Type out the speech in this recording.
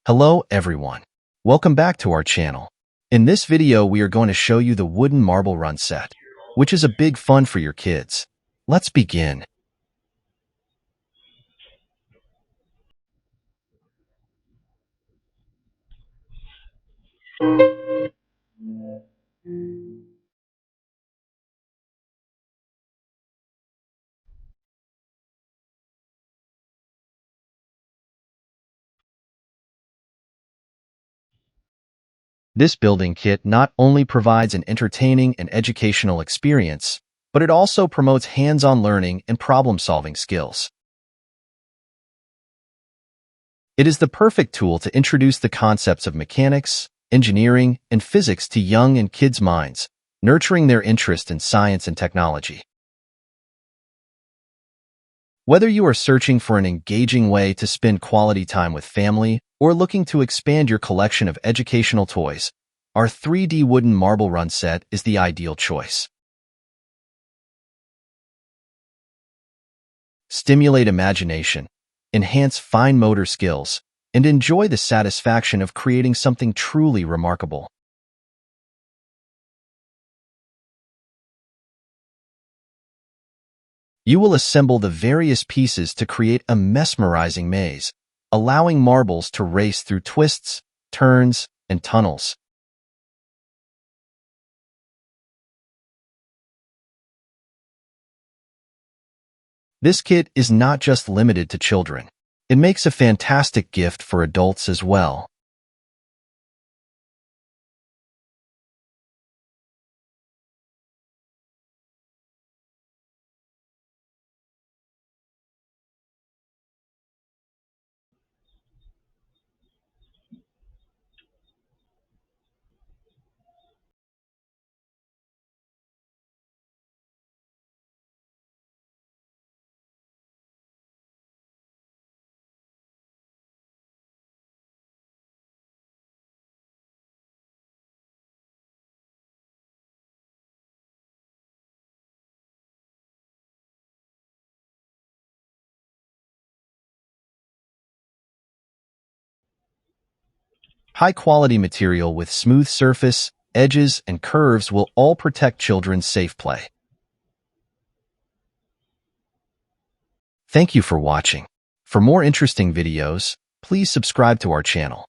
Hello everyone. Welcome back to our channel. In this video, we are going to show you the wooden marble run set, which is a big fun for your kids. Let's begin. This building kit not only provides an entertaining and educational experience, but it also promotes hands-on learning and problem-solving skills. It is the perfect tool to introduce the concepts of mechanics, engineering, and physics to young and kids' minds, nurturing their interest in science and technology. Whether you are searching for an engaging way to spend quality time with family or looking to expand your collection of educational toys, our 3D wooden marble run set is the ideal choice. Stimulate imagination, enhance fine motor skills, and enjoy the satisfaction of creating something truly remarkable. You will assemble the various pieces to create a mesmerizing maze, allowing marbles to race through twists, turns, and tunnels. This kit is not just limited to children. It makes a fantastic gift for adults as well. High-quality material with smooth surface, edges, and curves will all protect children's safe play. Thank you for watching. For more interesting videos, please subscribe to our channel.